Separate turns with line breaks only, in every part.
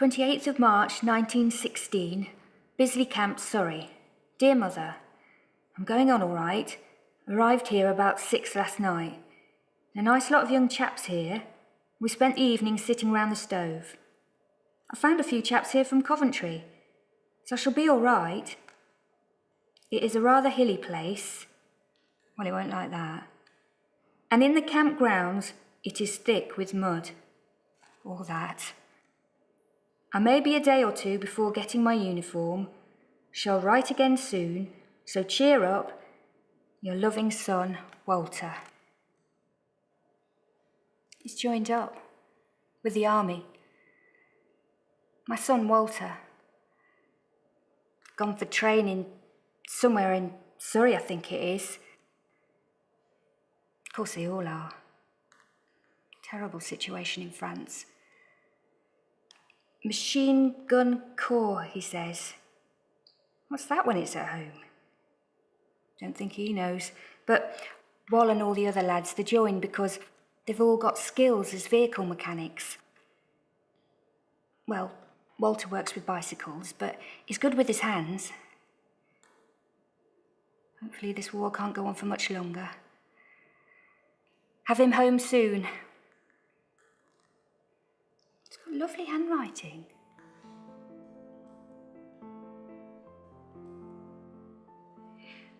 28th of March 1916, Bisley Camp, Surrey. Dear Mother, I'm going on all right. Arrived here about 6 last night. A nice lot of young chaps here. We spent the evening sitting round the stove. I found a few chaps here from Coventry, so I shall be all right. It is a rather hilly place. Well, it won't like that. And in the camp grounds, it is thick with mud. All that. I may be a day or two before getting my uniform. Shall write again soon, so cheer up. Your loving son, Walter. He's joined up with the army. My son, Walter. Gone for training somewhere in Surrey, I think it is. Of course they all are. Terrible situation in France. Machine gun corps, he says. What's that when it's at home? Don't think he knows. But Wall and all the other lads, they joined because they've all got skills as vehicle mechanics. Well, Walter works with bicycles, but he's good with his hands. Hopefully this war can't go on for much longer. Have him home soon. He's got lovely handwriting.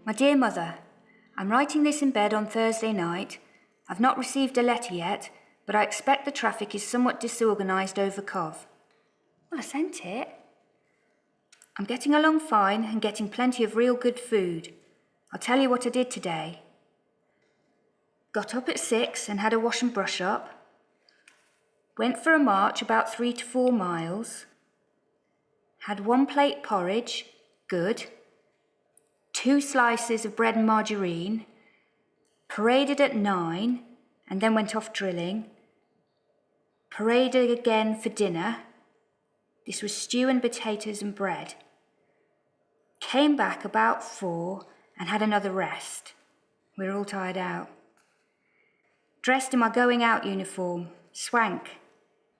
My dear Mother, I'm writing this in bed on Thursday night. I've not received a letter yet, but I expect the traffic is somewhat disorganised over Cov. Well, I sent it. I'm getting along fine and getting plenty of real good food. I'll tell you what I did today. Got up at 6 and had a wash and brush up. Went for a march about 3 to 4 miles. Had 1 plate porridge, good. 2 slices of bread and margarine. Paraded at 9 and then went off drilling. Paraded again for dinner. This was stew and potatoes and bread. Came back about 4 and had another rest. We were all tired out. Dressed in my going out uniform, swank.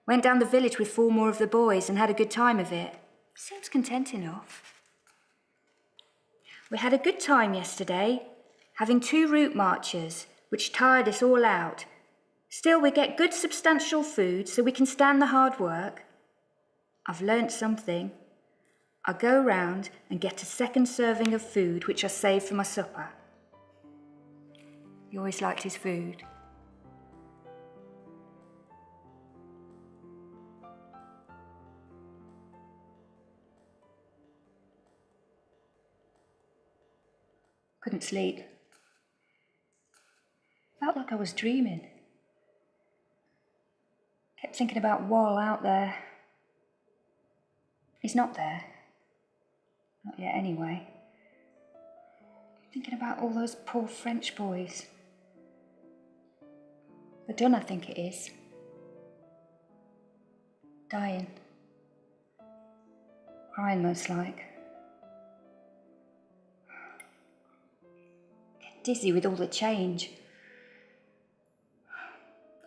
Went down the village with 4 more of the boys and had a good time of it. Seems content enough. We had a good time yesterday, having 2 route marches, which tired us all out. Still, we get good substantial food so we can stand the hard work. I've learnt something. I go round and get a 2nd serving of food, which I save for my supper. He always liked his food. Couldn't sleep. Felt like I was dreaming. Kept thinking about Wall out there. He's not there. Not yet anyway. Thinking about all those poor French boys. Verdun, I think it is. Dying. Crying most like. Get dizzy with all the change.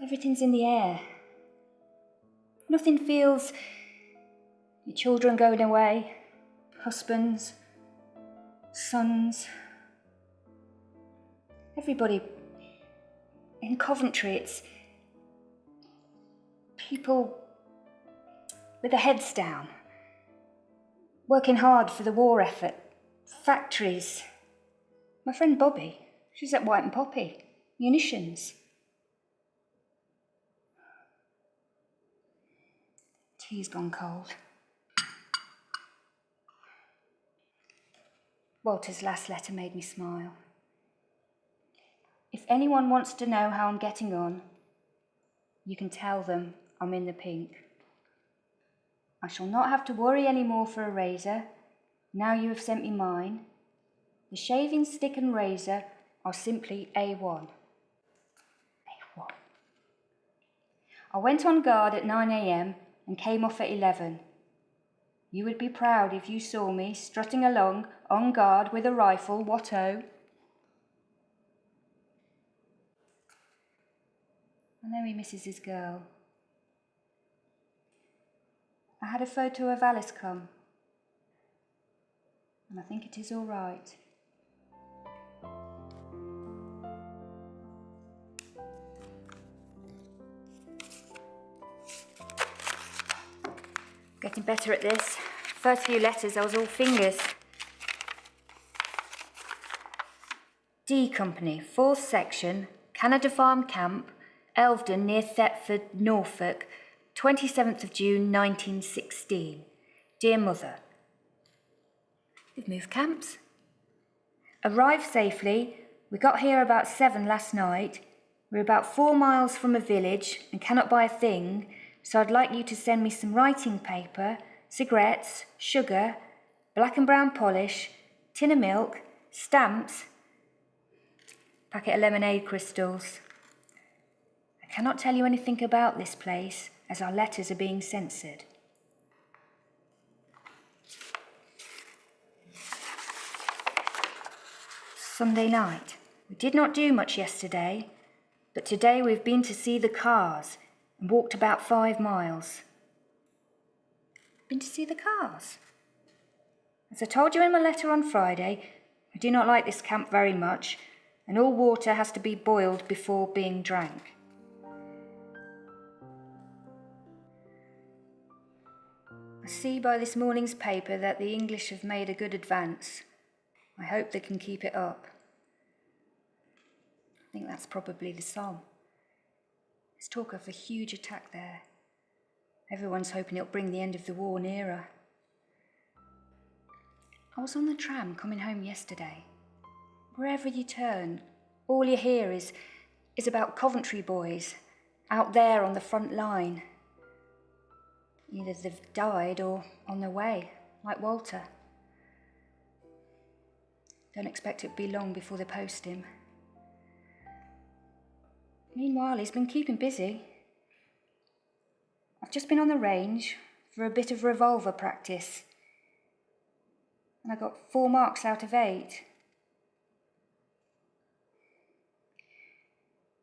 Everything's in the air. Nothing feels... Your children going away, husbands, sons. Everybody in Coventry, it's people with their heads down, working hard for the war effort, factories. My friend Bobby, she's at White and Poppy, munitions. Tea's gone cold. Walter's last letter made me smile. If anyone wants to know how I'm getting on, you can tell them I'm in the pink. I shall not have to worry any more for a razor, now you have sent me mine. The shaving stick and razor are simply A1. A1. I went on guard at 9 a.m. and came off at 11. You would be proud if you saw me strutting along on guard with a rifle, what-oh. I know he misses his girl. I had a photo of Alice come, and I think it is all right. Getting better at this. First few letters I was all fingers. D Company, 4th Section, Canada Farm Camp, Elvedon near Thetford, Norfolk, 27th of June 1916. Dear Mother. We've moved camps. Arrived safely. We got here about 7 last night. We're about 4 miles from a village and cannot buy a thing, so I'd like you to send me some writing paper, cigarettes, sugar, black and brown polish, tin of milk, stamps, packet of lemonade crystals. I cannot tell you anything about this place, as our letters are being censored. Sunday night. We did not do much yesterday, but today we've been to see the cars and walked about 5 miles. Been to see the cars? As I told you in my letter on Friday, I do not like this camp very much, and all water has to be boiled before being drank. I see by this morning's paper that the English have made a good advance. I hope they can keep it up. I think that's probably the Somme. There's talk of a huge attack there. Everyone's hoping it'll bring the end of the war nearer. I was on the tram coming home yesterday. Wherever you turn, all you hear is about Coventry boys out there on the front line. Either they've died or on their way, like Walter. Don't expect it to be long before they post him. Meanwhile, he's been keeping busy. I've just been on the range for a bit of revolver practice, and I got 4 marks out of 8.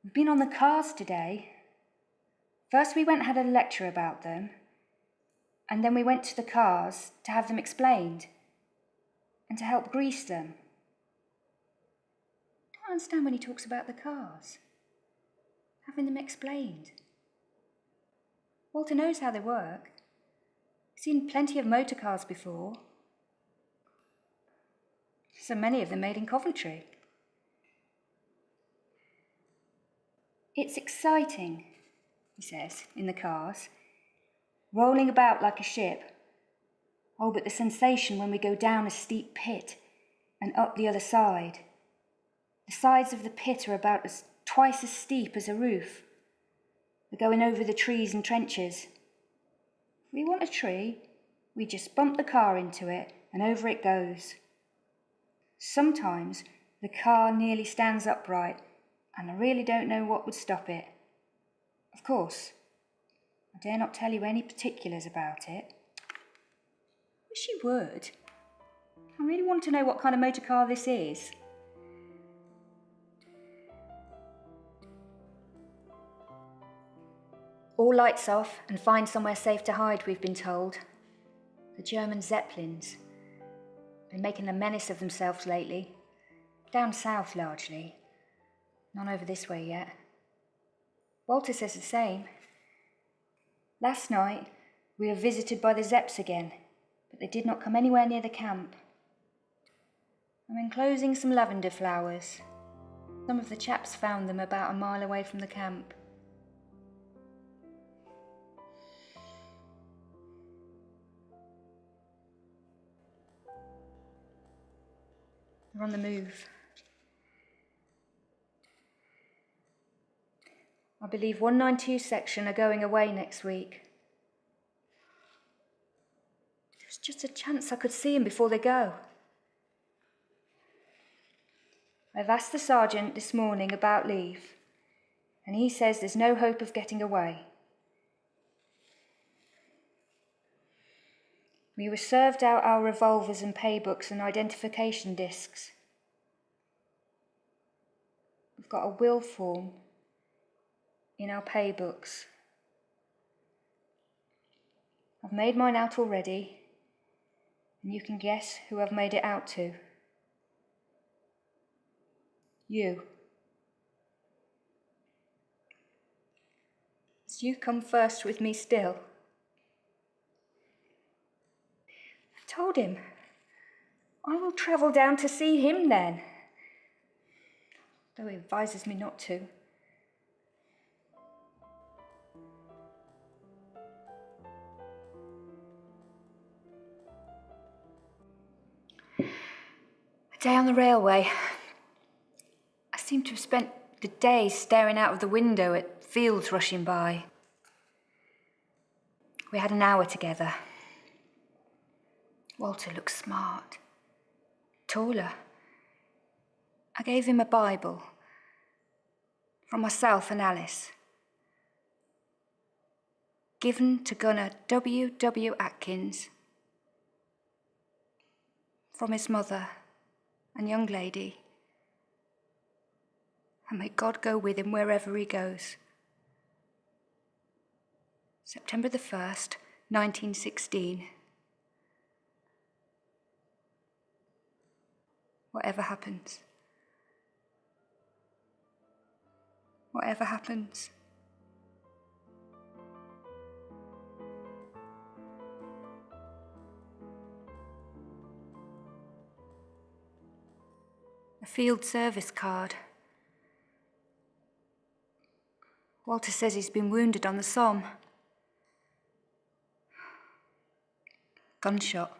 We've been on the cars today. First we went and had a lecture about them, and then we went to the cars to have them explained and to help grease them. I don't understand when he talks about the cars, having them explained. Walter knows how they work. He's seen plenty of motor cars before. So many of them made in Coventry. It's exciting, he says, in the cars, rolling about like a ship. Oh, but the sensation when we go down a steep pit and up the other side. The sides of the pit are about twice as steep as a roof. We're going over the trees and trenches. If we want a tree, we just bump the car into it and over it goes. Sometimes the car nearly stands upright, and I really don't know what would stop it. Of course, I dare not tell you any particulars about it. Wish you would. I really want to know what kind of motor car this is. All lights off and find somewhere safe to hide, we've been told. The German Zeppelins. Been making a menace of themselves lately. Down south largely. None over this way yet. Walter says the same. Last night we were visited by the Zeps again, but they did not come anywhere near the camp. I'm enclosing some lavender flowers. Some of the chaps found them about a mile away from the camp. They're on the move. I believe 192 section are going away next week. There's just a chance I could see them before they go. I've asked the sergeant this morning about leave, and he says there's no hope of getting away. We were served out our revolvers and paybooks and identification discs. We've got a will form in our paybooks. I've made mine out already, and you can guess who I've made it out to. You. So you come first with me still. I told him I will travel down to see him then, though he advises me not to. A day on the railway. I seem to have spent the day staring out of the window at fields rushing by. We had an hour together. Walter looked smart, taller. I gave him a Bible from myself and Alice, given to Gunner W. Atkins from his mother and young lady, and may God go with him wherever he goes. September the 1st, 1916. Whatever happens. Whatever happens. A field service card. Walter says he's been wounded on the Somme. Gunshot.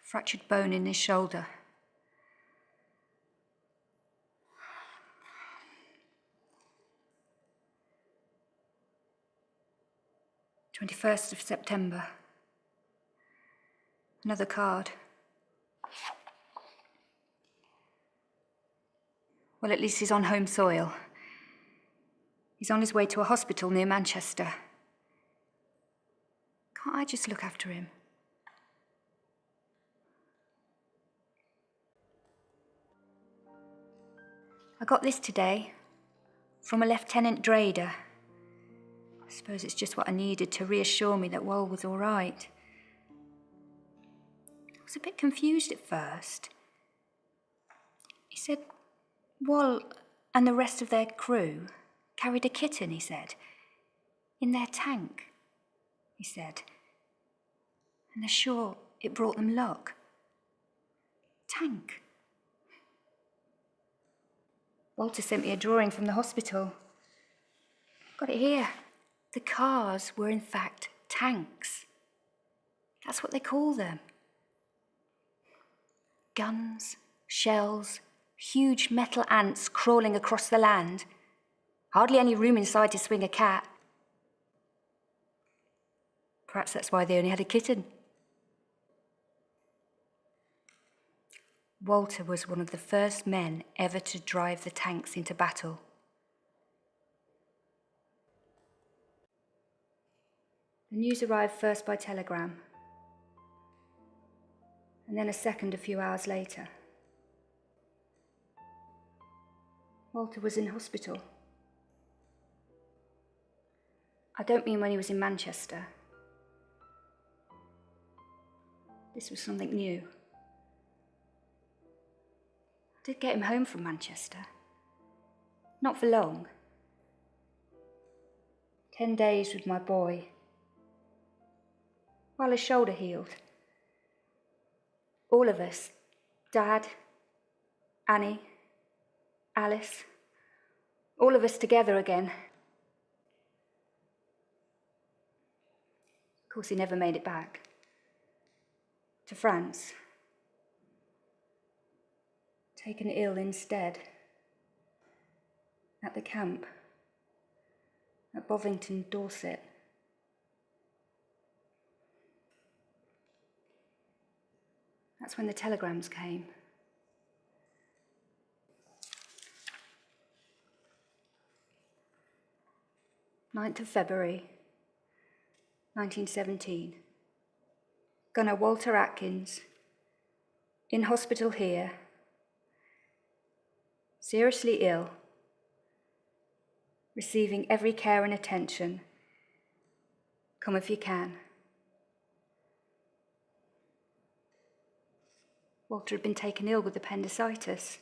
Fractured bone in his shoulder. September 21st. Another card. Well, at least he's on home soil. He's on his way to a hospital near Manchester. Can't I just look after him? I got this today from a Lieutenant Drader. I suppose it's just what I needed to reassure me that Wal was all right. I was a bit confused at first. He said Wal and the rest of their crew carried a kitten, he said, in their tank, he said. And they're sure it brought them luck. Tank. Walter sent me a drawing from the hospital. Got it here. The cars were in fact tanks. That's what they call them. Guns, shells, huge metal ants crawling across the land. Hardly any room inside to swing a cat. Perhaps that's why they only had a kitten. Walter was one of the first men ever to drive the tanks into battle. The news arrived first by telegram, and then a second a few hours later. Walter was in hospital. I don't mean when he was in Manchester. This was something new. I did get him home from Manchester. Not for long. 10 days with my boy. While his shoulder healed. All of us, Dad, Annie, Alice, all of us together again. Of course, he never made it back. To France. Taken ill instead. At the camp. At Bovington, Dorset. That's when the telegrams came. 9th of February, 1917. Gunner Walter Atkins, in hospital here, seriously ill, receiving every care and attention Come if you can. Walter had been taken ill with appendicitis.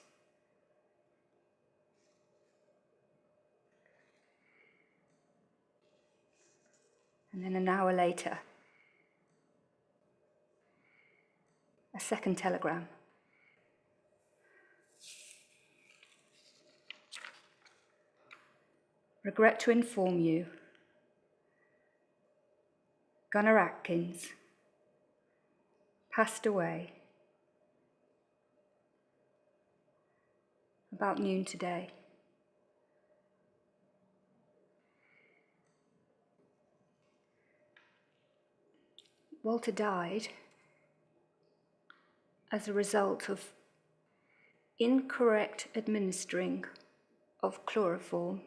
And then an hour later, a second telegram. Regret to inform you, Gunner Atkins passed away about noon today. Walter died as a result of incorrect administering of chloroform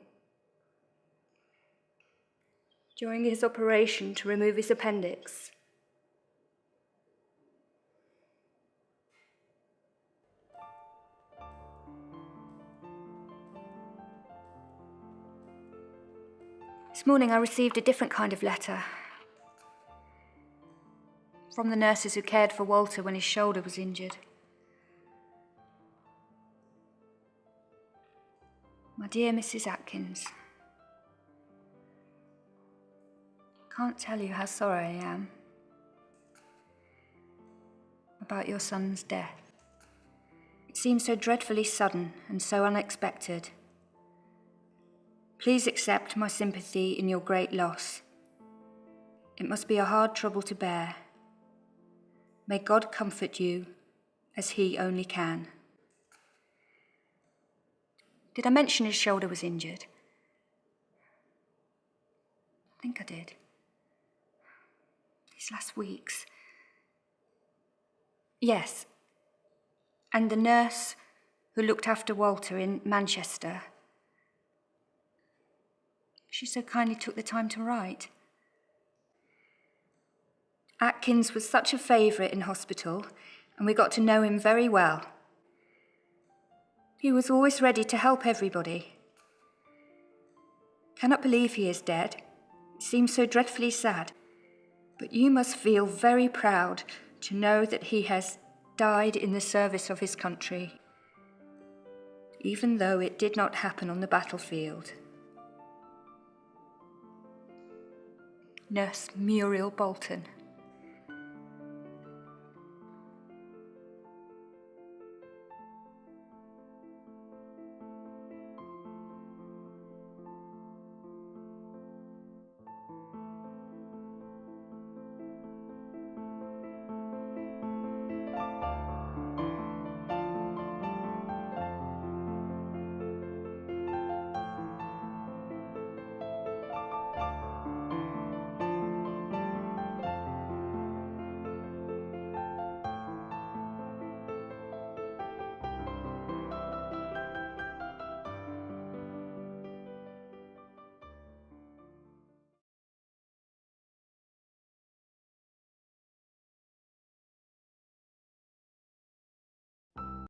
during his operation to remove his appendix. This morning I received a different kind of letter from the nurses who cared for Walter when his shoulder was injured. My dear Mrs. Atkins, can't tell you how sorry I am about your son's death. It seems so dreadfully sudden and so unexpected. Please accept my sympathy in your great loss. It must be a hard trouble to bear. May God comfort you as He only can. Did I mention his shoulder was injured? I think I did. These last weeks. Yes. And the nurse who looked after Walter in Manchester, she so kindly took the time to write. Atkins was such a favourite in hospital, and we got to know him very well. He was always ready to help everybody. Cannot believe he is dead. It seems so dreadfully sad. But you must feel very proud to know that he has died in the service of his country, even though it did not happen on the battlefield. Nurse Muriel Bolton.